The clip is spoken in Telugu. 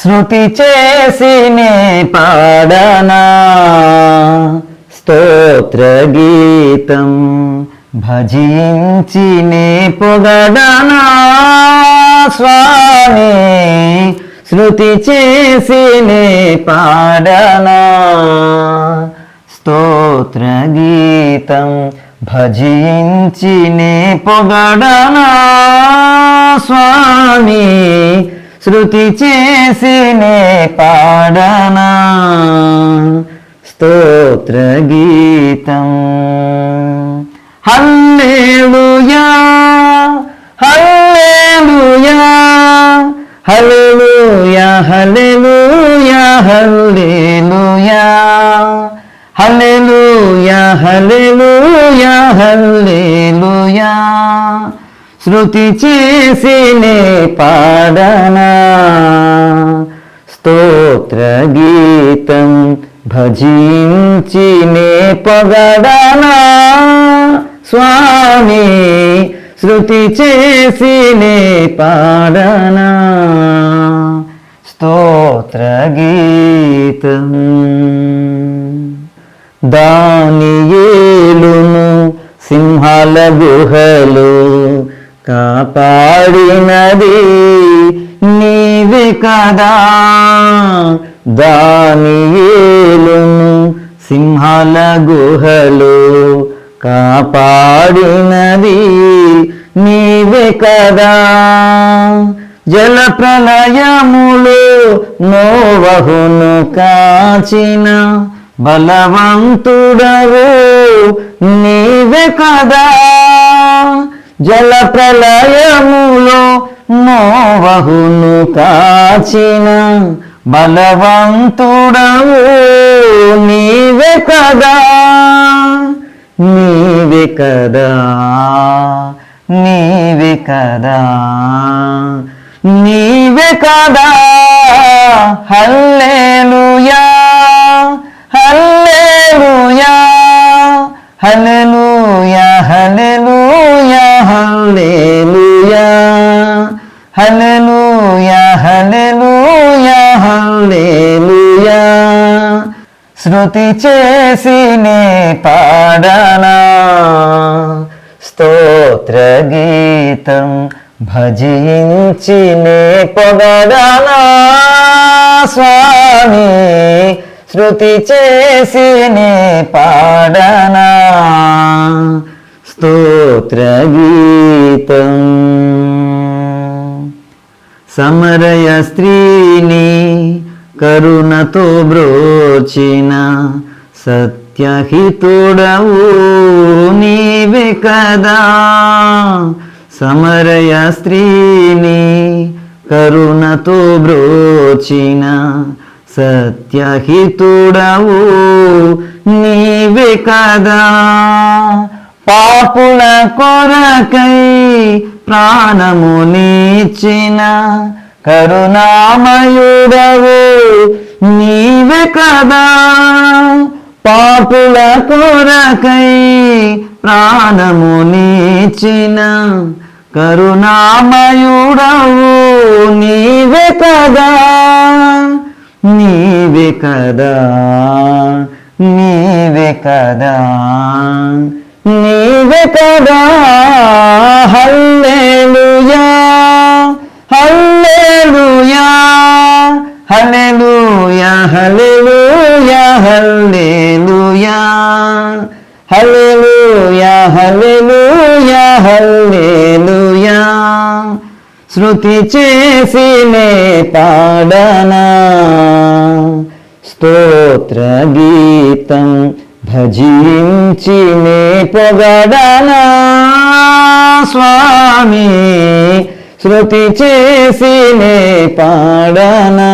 శృతి చేసినే పాడనా స్తోత్ర గీతం భజించినే పొగడనా స్వామి శృతి చేసినే పాడనా స్తోత్ర గీతం భజించినే పొగడనా స్వామి శృతి చేసినే పాడనా స్తోత్ర గీతం హల్లెలూయా హల్లెలూయా హల్లెలూయా హల్లెలూయా హల్లెలూయా హల్లెలూయా హల్లెలూయా హల్లెలూయా శృతి చేసినే పాడనా స్తోత్ర గీతం భజించినే పొగడనా స్వామి శృతి చేసినే పాడనా స్తోత్ర గీతం దానియేలును సింహాల గుహలు కాపాడినది నీవే కదా దానియేలును సింహాల గుహలు కాపాడినది నీవే కదా జల ప్రళయములు నోవహును కాచిన బలవంతుడవు నీవే కదా జల ప్రళయములో నోవహును కాచిన బలవంతుడవు నీవే కదా నీవే కదా నీవే కదా నీవే కదా హల్లెలూయా హల్లెలూయా హల్లెలూయా హల్లెలూయా హల్లెలూయా హల్లెలూయా హల్లెలూయా హల్లెలూయా శృతి చేసినే పాడనా స్తోత్ర గీతం భజించినే పొగడనా స్వామి శృతి చేసినే పాడనా స్తోత్ర గీతం సమరయ స్త్రీని కరుణతో బ్రోచిన సత్యహితుడవు నీవే కదా సమరయ స్త్రీని కరుణతో బ్రోచిన సత్యహితుడవు నీవే కదా పాపుల కొరకై ప్రాణమునిచ్చిన కరుణామయుడవు నీవే కదా పాపుల కొరకై ప్రాణమునిచ్చిన కరుణామయుడవు నీవే కదా నీవే కదా నీవే కదా నీవే కదా హల్లెలూయా హల్లెలూయా హల్లెలూయా హల్లెలూయా హల్లెలూయా హల్లెలూయా హల్లెలూయా హల్లెలూయా శృతి చేసినే పాడనా స్తోత్ర గీతం భజించినే పొగడనా స్వామి శృతి చేసినే పాడనా